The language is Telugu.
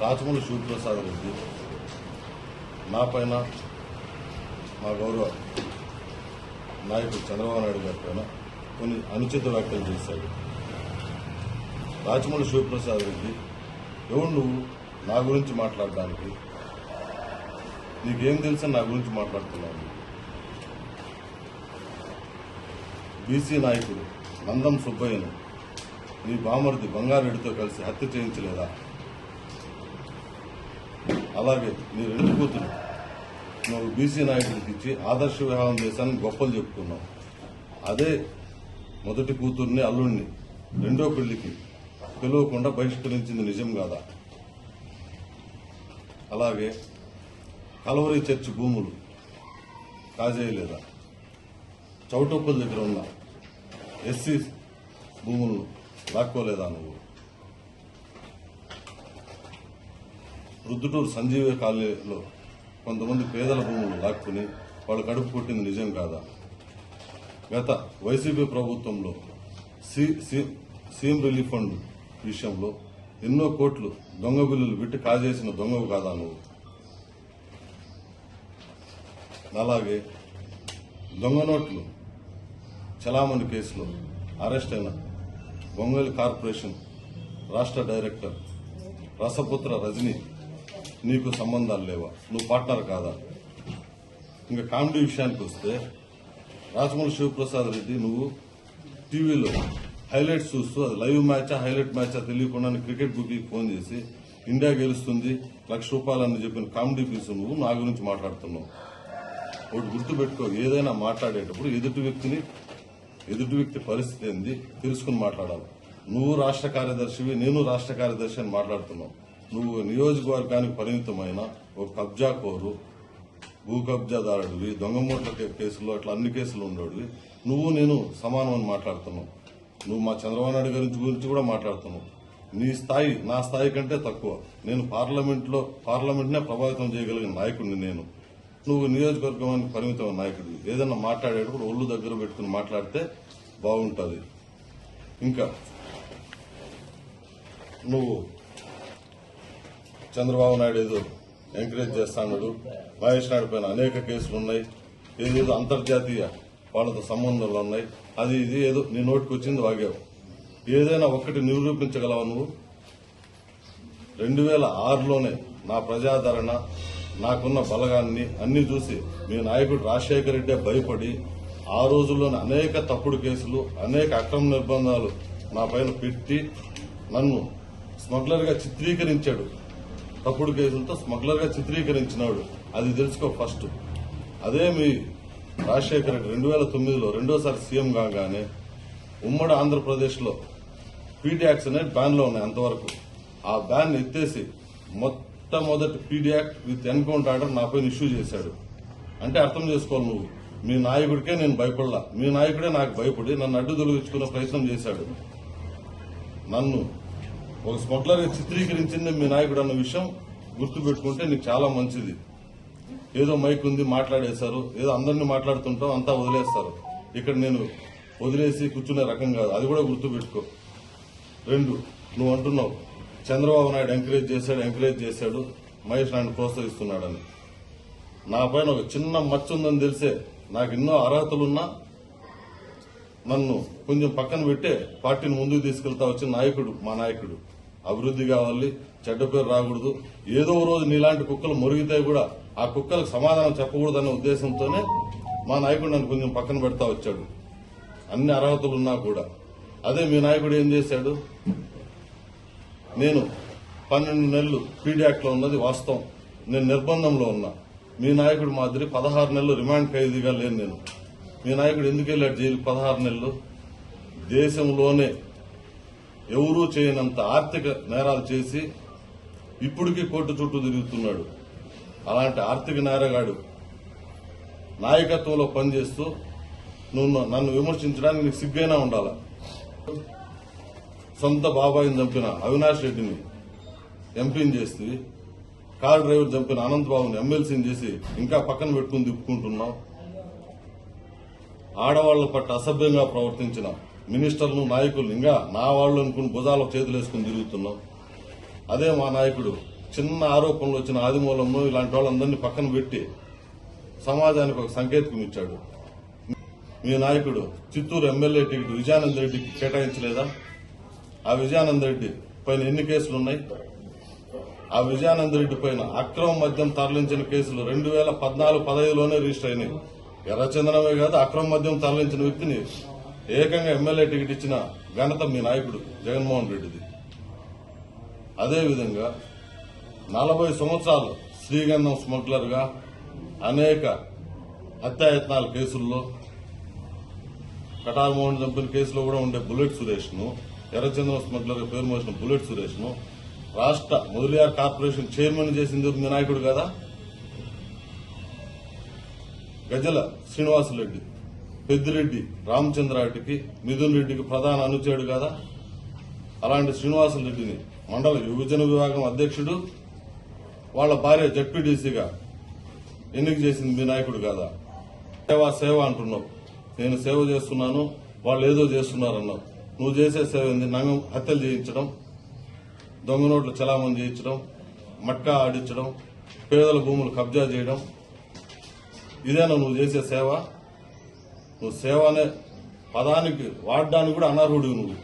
రాచమల్లి శివప్రసాద్ రెడ్డి నా పైన మా గౌరవ నాయకుడు చంద్రబాబు నాయుడు గారి పైన కొన్ని అనుచిత వ్యాఖ్యలు చేశాడు. రాచమల్లి శివప్రసాద్ రెడ్డి, ఎవరు నువ్వు నా గురించి మాట్లాడడానికి? నీకేం తెలుసని నా గురించి మాట్లాడుతున్నావు? బీసీ నాయకుడు నందం సుబ్బయ్యను నీ బామర్ది బంగారెడ్డితో కలిసి హత్య చేయించలేదా? అలాగే నీ రెండు కూతురు నువ్వు బీసీ నాయకుడికి ఇచ్చి ఆదర్శ వివాహం చేశానని గొప్పలు చెప్పుకున్నావు. అదే మొదటి కూతుర్ని అల్లుడిని రెండో పెళ్లికి పిలవకుండా బహిష్కరించింది నిజం కాదా? అలాగే కలవరి చర్చి భూములు కాజేయలేదా? చౌటొప్పల దగ్గర ఉన్న ఎస్సీ భూములను లాక్కోలేదా నువ్వు? రుద్దుటూరు సంజీవ కాలనీలో కొంతమంది పేదల భూములు లాక్కుని వాళ్ళు కడుపు కొట్టింది నిజం కాదా? గత వైసీపీ ప్రభుత్వంలో సీఎం రిలీఫ్ ఫండ్ విషయంలో ఎన్నో కోట్లు దొంగ బిల్లులు పెట్టి కాజేసిన దొంగవు కాదా నువ్వు? అలాగే దొంగ నోట్లు చలామణి కేసులో అరెస్ట్ అయిన బొంగోలు కార్పొరేషన్ రాష్ట్ర డైరెక్టర్ రసపుత్ర రజనీ నీకు సంబంధాలు లేవా? నువ్వు పార్ట్నర్ కాదా? ఇంకా కామెడీ విషయానికి వస్తే రాచమల్లి శివప్రసాద్ రెడ్డి నువ్వు టీవీలో హైలైట్స్ చూస్తూ అది లైవ్ మ్యాచా హైలైట్ మ్యాచా తెలియకుండా క్రికెట్ బుక్కి ఫోన్ చేసి ఇండియా గెలుస్తుంది ₹1,00,000 అని చెప్పిన కామెడీ పీసు నువ్వు నా గురించి మాట్లాడుతున్నావు. ఒకటి గుర్తుపెట్టుకో, ఏదైనా మాట్లాడేటప్పుడు ఎదుటి వ్యక్తి పరిస్థితి ఏంది తెలుసుకుని మాట్లాడాలి. నువ్వు రాష్ట్ర కార్యదర్శివి, నేను రాష్ట్ర కార్యదర్శి అని మాట్లాడుతున్నావు. నువ్వు నియోజకవర్గానికి పరిమితమైన ఒక కబ్జా కోరు, భూ కబ్జాదారుడివి, దొంగ మూట్ల కేసులో అట్లా అన్ని కేసులు ఉండేవి. నువ్వు నేను సమానం అని మాట్లాడుతున్నావు. నువ్వు మా చంద్రబాబు నాయుడు గురించి కూడా మాట్లాడుతున్నావు. నీ స్థాయి నా స్థాయి కంటే తక్కువ. నేను పార్లమెంట్నే ప్రభావితం చేయగలిగిన నాయకుడిని నేను. నువ్వు నియోజకవర్గానికి పరిమితమైన నాయకుడివి. ఏదైనా మాట్లాడేటప్పుడు ఒళ్ళు దగ్గర పెట్టుకుని మాట్లాడితే బాగుంటుంది. ఇంకా నువ్వు చంద్రబాబు నాయుడు ఏదో ఎంకరేజ్ చేస్తాడు, మహేష్ నాయుడు పైన అనేక కేసులు ఉన్నాయి, ఏదేదో అంతర్జాతీయ వాళ్ళతో సంబంధాలు ఉన్నాయి, అది ఇది ఏదో నీ నోటికి వచ్చింది వాగావు. ఏదైనా ఒక్కటి నిరూపించగలవా నువ్వు? 2006లోనే నా ప్రజాదరణ, నాకున్న బలగాన్ని అన్ని చూసి మీ నాయకుడు రాజశేఖర రెడ్డి భయపడి ఆ రోజుల్లోనే అనేక తప్పుడు కేసులు, అనేక అక్రమ నిర్బంధాలు నా పైన పెట్టి నన్ను స్మగ్లర్ గా చిత్రీకరించాడు. తప్పుడు కేసులతో స్మగ్లర్ గా చిత్రీకరించినాడు. అది తెలుసుకో ఫస్ట్. అదే మీ రాజశేఖర రెడ్డి 2009లో రెండోసారి సీఎం కాగానే ఉమ్మడి ఆంధ్రప్రదేశ్ లో పీడీ యాక్ట్స్ అనేది బ్యాన్ లో ఉన్నాయి. అంతవరకు ఆ బ్యాన్ ఎత్తేసి మొట్టమొదటి PD act with encounter order నా పైన ఇష్యూ చేశాడు. అంటే అర్థం చేసుకోవాలి, నువ్వు మీ నాయకుడికే నేను భయపడలా, మీ నాయకుడే నాకు భయపడి నన్ను అడ్డు తొలగించుకునే ప్రయత్నం చేశాడు. నన్ను ఒక స్మగ్లర్ గా చిత్రీకరించింది మీ నాయకుడు అన్న విషయం గుర్తుపెట్టుకుంటే నీకు చాలా మంచిది. ఏదో మైక్ ఉంది మాట్లాడేశారు, ఏదో అందరినీ మాట్లాడుతుంటాం, అంతా వదిలేస్తారు. ఇక్కడ నేను వదిలేసి కూర్చునే రకం కాదు, అది కూడా గుర్తుపెట్టుకో. 2, నువ్వు అంటున్నావు చంద్రబాబు నాయుడు ఎంకరేజ్ చేశాడు మహేష్ నాయుడు ప్రోత్సహిస్తున్నాడని. నా పైన ఒక చిన్న మచ్చ ఉందని తెలిసే, నాకు ఎన్నో అర్హతలున్నా నన్ను కొంచెం పక్కన పెట్టే పార్టీని ముందుకు తీసుకెళ్తా వచ్చిన నాయకుడు మా నాయకుడు. అభివృద్ధి కావాలి, చెడ్డ పేరు రాకూడదు, ఏదో రోజు నీలాంటి కుక్కలు మురిగితే కూడా ఆ కుక్కలకు సమాధానం చెప్పకూడదనే ఉద్దేశంతోనే మా నాయకుడు నన్ను కొంచెం పక్కన పెడతా వచ్చాడు. అన్ని అర్హతలున్నా కూడా. అదే మీ నాయకుడు ఏం చేశాడు? నేను 12 నెలలు పీడీ యాక్ట్ లో ఉన్నది వాస్తవం, నేను నిర్బంధంలో ఉన్నా. మీ నాయకుడు మాదిరి 16 నెలలు రిమాండ్ ఖైదీగా లేను నేను. మీ నాయకుడు ఎందుకు వెళ్ళాడు జైలుకి 16 నెలలు? దేశంలోనే ఎవరూ చేయనంత ఆర్థిక నేరాలు చేసి ఇప్పటికీ కోర్టు చుట్టూ తిరుగుతున్నాడు. అలాంటి ఆర్థిక నేరగాడు నాయకత్వంలో పనిచేస్తూ నువ్వు నన్ను విమర్శించడానికి నీకు సిగ్గైనా ఉండాలా? సొంత బాబాయిని చంపిన అవినాష్ రెడ్డిని ఎంపీని చేసి, కారు డ్రైవర్ చంపిన అనంతబాబుని ఎమ్మెల్సీని చేసి ఇంకా పక్కన పెట్టుకుని తిప్పుకుంటున్నావు. ఆడవాళ్ల పట్ల అసభ్యంగా ప్రవర్తించిన మినిస్టర్లు, నాయకులు ఇంకా నా వాళ్ళు అనుకుని భుజాలకు చేతులేసుకుని తిరుగుతున్నావు. అదే మా నాయకుడు చిన్న ఆరోపణలు వచ్చిన ఆదిమూలంలో ఇలాంటి వాళ్ళందరినీ పక్కన పెట్టి సమాజానికి ఒక సంకేతం ఇచ్చాడు. మీ నాయకుడు చిత్తూరు ఎమ్మెల్యే టికెట్ విజయానంద రెడ్డికి కేటాయించలేదా? ఆ విజయానంద రెడ్డి పైన ఎన్ని కేసులు ఉన్నాయి? ఆ విజయానంద రెడ్డి పైన అక్రమ మద్యం తరలించిన కేసులు 2014-15లోనే రిజిస్టర్ అయినాయి. ఎర్రచందనమే కాదు, అక్రమ మద్యం తరలించిన వ్యక్తిని ఏకంగా ఎమ్మెల్యే టికెట్ ఇచ్చిన ఘనత మీ నాయకుడు జగన్మోహన్ రెడ్డిది. అదేవిధంగా 40 సంవత్సరాలు శ్రీగంధం స్మగ్లర్ గా అనేక హత్యాయత్నాల కేసుల్లో, కటార్ మోహన్ చంపిన కేసులో కూడా ఉండే బుల్లెట్ సురేష్ ను, ఎర్రచంద్రం స్మగ్లర్ గా పేరు మోసిన బుల్లెట్ సురేష్ ను రాష్ట్ర మొదలియార్ కార్పొరేషన్ చైర్మన్ చేసింది మీ నాయకుడు కదా. గజల శ్రీనివాసరెడ్డి, పెద్దిరెడ్డి రామచంద్రారెడ్డికి, మిథున్ రెడ్డికి ప్రధాన అనుచరుడు కదా. అలాంటి శ్రీనివాసరెడ్డిని మండల యువజన విభాగం అధ్యక్షుడు, వాళ్ళ భార్య జడ్పీడీసీగా ఎన్నిక చేసింది మీ నాయకుడు కాదా. సేవ అంటున్నావు, నేను సేవ చేస్తున్నాను, వాళ్ళు ఏదో చేస్తున్నారన్నావు. నువ్వు చేసే సేవ ఏంది? నంగం హత్యలు చేయించడం, దొంగ నోట్లు చలామణి చేయించడం, మట్కా ఆడించడం, పేదల భూములు కబ్జా చేయడం, ఇదేనా నువ్వు చేసే సేవ? నువ్వు సేవ అనే పదానికి వాడడానికి కూడా అనర్హుడివి నువ్వు.